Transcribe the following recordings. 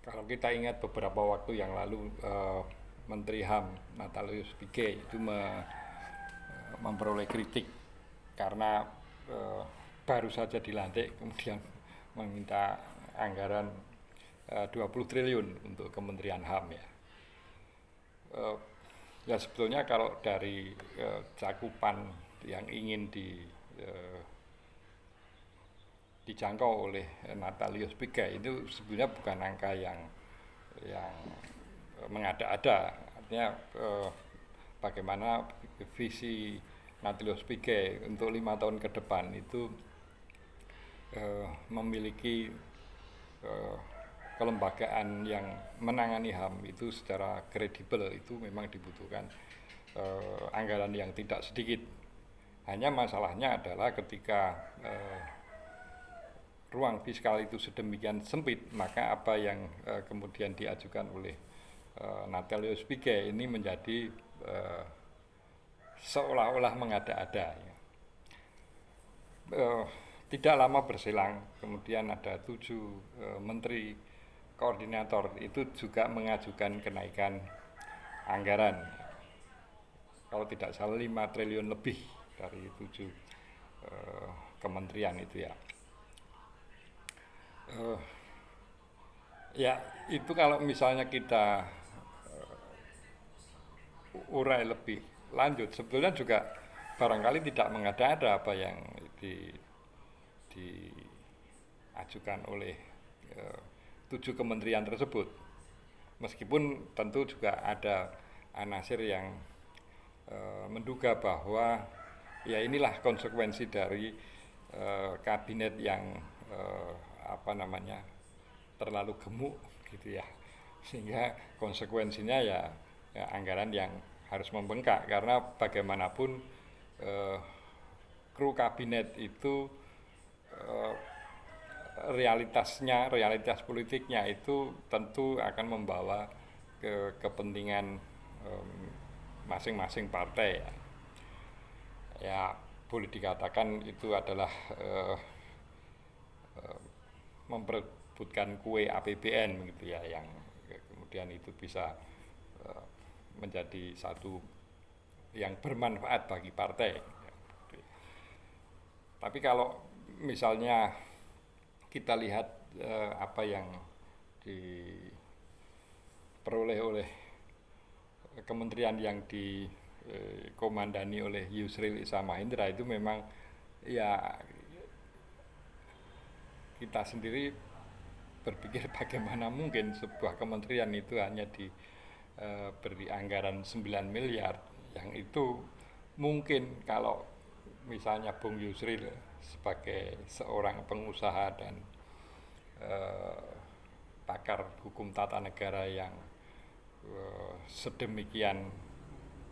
Kalau kita ingat beberapa waktu yang lalu Menteri HAM Natalius Pigai itu memperoleh kritik karena baru saja dilantik kemudian meminta anggaran 20 triliun untuk Kementerian HAM ya. Ya sebetulnya kalau dari cakupan yang ingin dijangkau oleh Natalius Pigai itu sebenarnya bukan angka yang mengada-ada. Artinya bagaimana visi Natalius Pigai untuk 5 tahun ke depan itu memiliki kelembagaan yang menangani HAM itu secara kredibel, itu memang dibutuhkan anggaran yang tidak sedikit. Hanya masalahnya adalah ketika ruang fiskal itu sedemikian sempit, maka apa yang kemudian diajukan oleh Natalius Pigai ini menjadi seolah-olah mengada-ada ya. Tidak lama berselang kemudian ada 7 menteri koordinator itu juga mengajukan kenaikan anggaran, kalau tidak salah 5 triliun lebih dari 7 kementerian itu ya. Ya itu kalau misalnya kita urai lebih lanjut, sebetulnya juga barangkali tidak mengada-ada apa yang diajukan oleh 7 kementerian tersebut. Meskipun tentu juga ada anasir yang menduga bahwa ya inilah konsekuensi dari kabinet yang terlalu gemuk gitu ya, sehingga konsekuensinya ya anggaran yang harus membengkak, karena bagaimanapun kru kabinet itu realitas politiknya itu tentu akan membawa ke kepentingan masing-masing partai ya. Ya boleh dikatakan itu adalah memperebutkan kue APBN gitu ya, yang kemudian itu bisa menjadi satu yang bermanfaat bagi partai. Tapi kalau misalnya kita lihat apa yang diperoleh oleh kementerian yang dikomandani oleh Yusril Iza Mahendra, itu memang ya kita sendiri berpikir bagaimana mungkin sebuah kementerian itu hanya diberi anggaran 9 miliar, yang itu mungkin kalau misalnya Bung Yusril sebagai seorang pengusaha dan pakar hukum tata negara yang sedemikian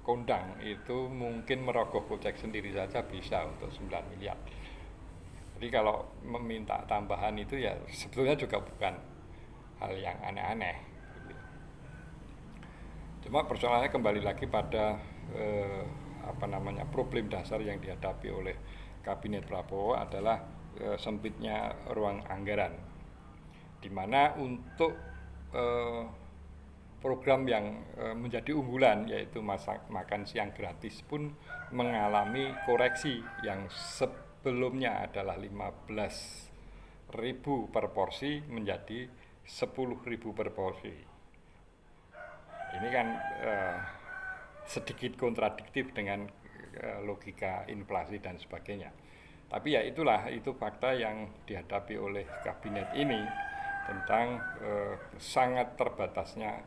kondang, itu mungkin merogoh kocek sendiri saja bisa untuk 9 miliar. Jadi kalau meminta tambahan itu ya sebetulnya juga bukan hal yang aneh-aneh. Cuma persoalannya kembali lagi pada problem dasar yang dihadapi oleh kabinet Prabowo adalah sempitnya ruang anggaran, di mana untuk program yang menjadi unggulan yaitu makan siang gratis pun mengalami koreksi yang sebelumnya adalah 15.000 per porsi menjadi 10.000 per porsi. Ini kan sedikit kontradiktif dengan logika inflasi dan sebagainya. Tapi ya itu fakta yang dihadapi oleh kabinet ini tentang sangat terbatasnya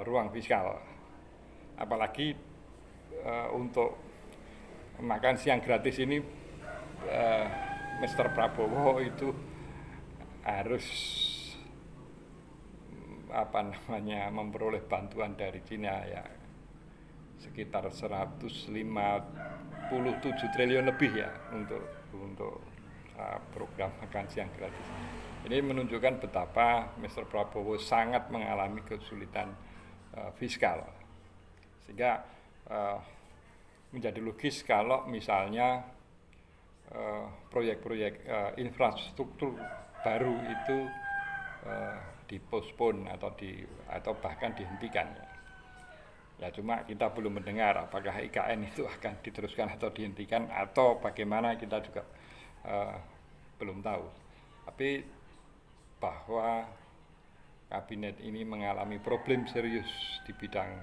ruang fiskal. Apalagi untuk makan siang gratis ini Mr. Prabowo itu harus memperoleh bantuan dari Cina ya sekitar 157 triliun lebih ya untuk program makan siang gratis. Ini menunjukkan betapa Mr. Prabowo sangat mengalami kesulitan fiskal, sehingga menjadi logis kalau misalnya proyek-proyek infrastruktur baru itu dipospon atau bahkan dihentikan. Ya cuma kita belum mendengar apakah IKN itu akan diteruskan atau dihentikan atau bagaimana, kita juga belum tahu. Tapi bahwa kabinet ini mengalami problem serius di bidang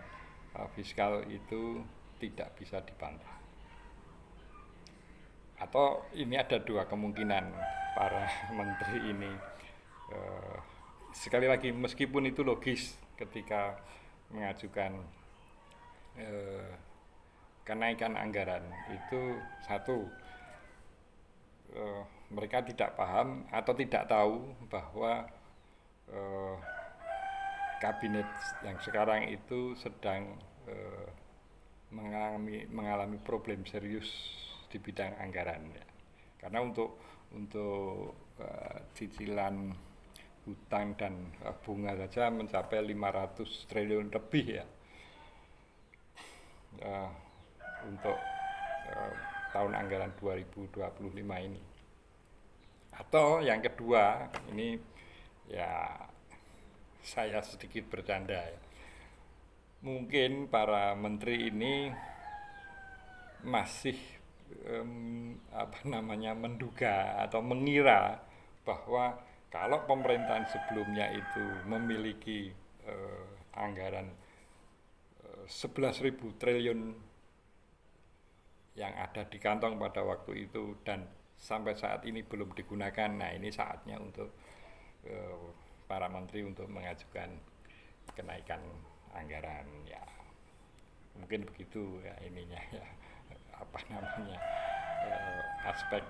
fiskal itu tidak bisa dibantah. Atau ini ada dua kemungkinan para menteri ini. Sekali lagi, meskipun itu logis ketika mengajukan kenaikan anggaran, itu satu, mereka tidak paham atau tidak tahu bahwa kabinet yang sekarang itu sedang mengalami problem serius di bidang anggaran, ya. Karena untuk cicilan hutang dan bunga saja mencapai 500 triliun lebih, ya, untuk tahun anggaran 2025 ini. Atau yang kedua, ini ya saya sedikit bercanda, ya. Mungkin para menteri ini masih menduga atau mengira bahwa kalau pemerintahan sebelumnya itu memiliki anggaran 11.000 triliun yang ada di kantong pada waktu itu dan sampai saat ini belum digunakan, nah ini saatnya untuk para menteri untuk mengajukan kenaikan anggaran, ya. Mungkin begitu, ya, ininya, ya, aspek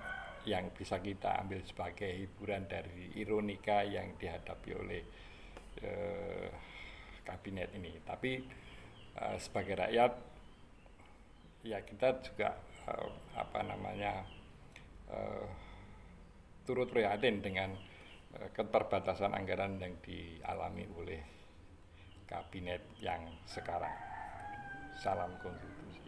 yang bisa kita ambil sebagai hiburan dari ironika yang dihadapi oleh kabinet ini. Tapi sebagai rakyat, ya kita juga turut prihatin dengan keterbatasan anggaran yang dialami oleh kabinet yang sekarang. Salam konstitusi.